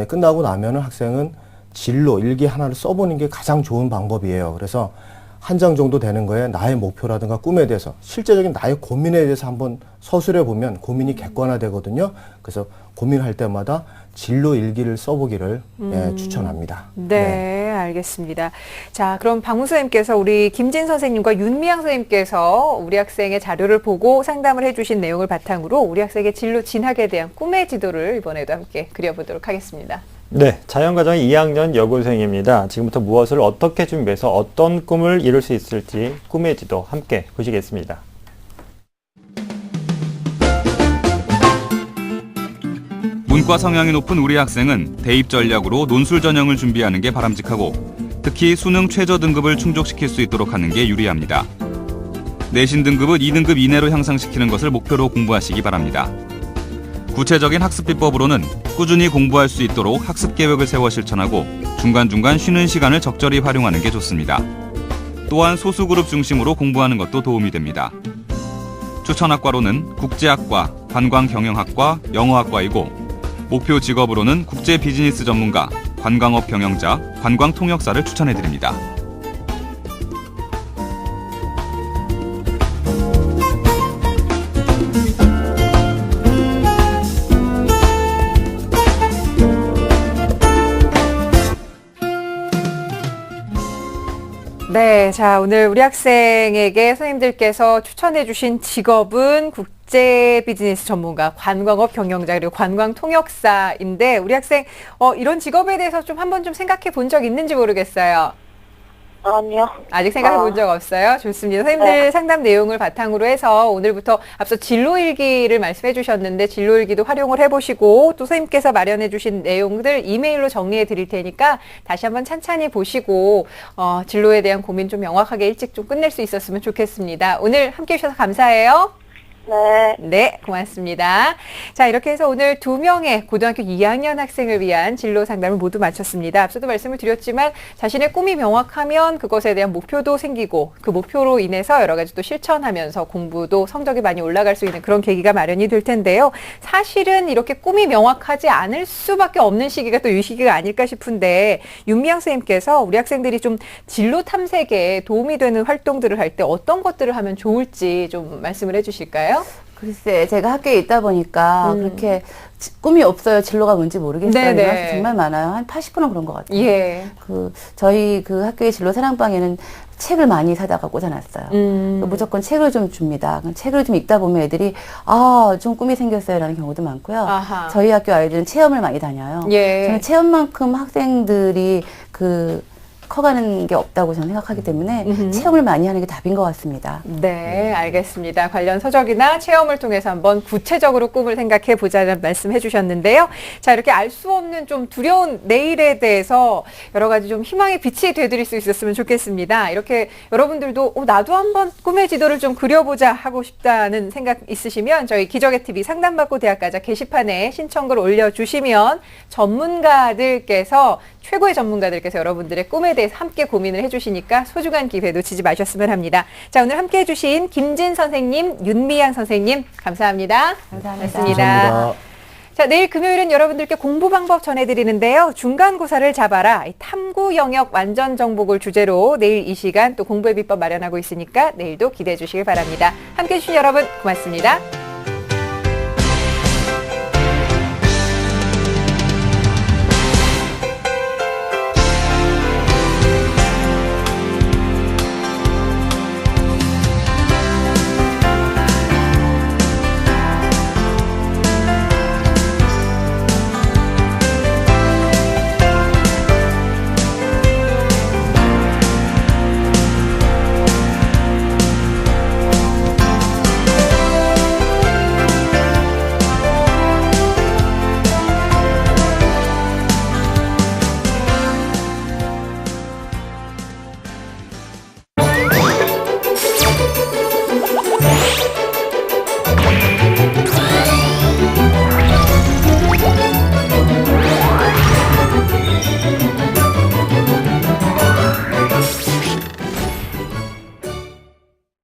끝나고 나면은 학생은 진로 일기 하나를 써보는 게 가장 좋은 방법이에요. 그래서 한 장 정도 되는 거에 나의 목표라든가 꿈에 대해서 실제적인 나의 고민에 대해서 한번 서술해 보면 고민이 객관화되거든요. 그래서 고민할 때마다 진로 일기를 써보기를 추천합니다. 네, 알겠습니다. 자, 그럼 박문 선생님께서 우리 김진 선생님과 윤미향 선생님께서 우리 학생의 자료를 보고 상담을 해주신 내용을 바탕으로 우리 학생의 진로 진학에 대한 꿈의 지도를 이번에도 함께 그려보도록 하겠습니다. 네, 자연과정의 2학년 여고생입니다. 지금부터 무엇을 어떻게 준비해서 어떤 꿈을 이룰 수 있을지 꿈의 지도 함께 보시겠습니다. 문과 성향이 높은 우리 학생은 대입 전략으로 논술 전형을 준비하는 게 바람직하고 특히 수능 최저 등급을 충족시킬 수 있도록 하는 게 유리합니다. 내신 등급은 2등급 이내로 향상시키는 것을 목표로 공부하시기 바랍니다. 구체적인 학습 비법으로는 꾸준히 공부할 수 있도록 학습 계획을 세워 실천하고 중간중간 쉬는 시간을 적절히 활용하는 게 좋습니다. 또한 소수그룹 중심으로 공부하는 것도 도움이 됩니다. 추천학과로는 국제학과, 관광경영학과, 영어학과이고 목표 직업으로는 국제 비즈니스 전문가, 관광업 경영자, 관광통역사를 추천해드립니다. 네, 자, 오늘 우리 학생에게 선생님들께서 추천해 주신 직업은 국제 비즈니스 전문가, 관광업 경영자, 그리고 관광 통역사인데, 우리 학생, 이런 직업에 대해서 좀 한번 좀 생각해 본 적 있는지 모르겠어요. 아니요. 아직 생각해 본 적 없어요? 좋습니다. 선생님들 네. 상담 내용을 바탕으로 해서 오늘부터 앞서 진로일기를 말씀해 주셨는데 진로일기도 활용을 해보시고 또 선생님께서 마련해 주신 내용들 이메일로 정리해 드릴 테니까 다시 한번 찬찬히 보시고 진로에 대한 고민 좀 명확하게 일찍 좀 끝낼 수 있었으면 좋겠습니다. 오늘 함께해 주셔서 감사해요. 네. 네, 고맙습니다. 자, 이렇게 해서 오늘 2명의 고등학교 2학년 학생을 위한 진로 상담을 모두 마쳤습니다. 앞서도 말씀을 드렸지만 자신의 꿈이 명확하면 그것에 대한 목표도 생기고 그 목표로 인해서 여러 가지 또 실천하면서 공부도 성적이 많이 올라갈 수 있는 그런 계기가 마련이 될 텐데요. 사실은 이렇게 꿈이 명확하지 않을 수밖에 없는 시기가 또 이 시기가 아닐까 싶은데 윤미향 선생님께서 우리 학생들이 좀 진로 탐색에 도움이 되는 활동들을 할 때 어떤 것들을 하면 좋을지 좀 말씀을 해주실까요? 글쎄, 제가 학교에 있다 보니까 그렇게 꿈이 없어요. 진로가 뭔지 모르겠어요. 네네. 이런 학생 정말 많아요. 한 80%는 그런 것 같아요. 예. 저희 그 학교의 진로 사랑방에는 책을 많이 사다가 꽂아놨어요. 무조건 책을 좀 줍니다. 책을 좀 읽다 보면 애들이 좀 꿈이 생겼어요 라는 경우도 많고요. 아하. 저희 학교 아이들은 체험을 많이 다녀요. 예. 저는 체험만큼 학생들이 커가는 게 없다고 저는 생각하기 때문에 체험을 많이 하는 게 답인 것 같습니다. 네, 알겠습니다. 관련 서적이나 체험을 통해서 한번 구체적으로 꿈을 생각해 보자는 말씀해 주셨는데요. 자, 이렇게 알 수 없는 좀 두려운 내일에 대해서 여러 가지 좀 희망의 빛이 되드릴 수 있었으면 좋겠습니다. 이렇게 여러분들도 나도 한번 꿈의 지도를 좀 그려보자 하고 싶다는 생각 있으시면 저희 기적의 TV 상담받고 대학가자 게시판에 신청글 올려주시면 최고의 전문가들께서 여러분들의 꿈에 대해서 함께 고민을 해주시니까 소중한 기회 놓치지 마셨으면 합니다. 자, 오늘 함께 해주신 김진 선생님, 윤미향 선생님 감사합니다. 고맙습니다. 감사합니다. 자, 내일 금요일은 여러분들께 공부 방법 전해드리는데요. 중간고사를 잡아라. 탐구 영역 완전 정복을 주제로 내일 이 시간 또 공부의 비법 마련하고 있으니까 내일도 기대해 주시길 바랍니다. 함께 해주신 여러분 고맙습니다.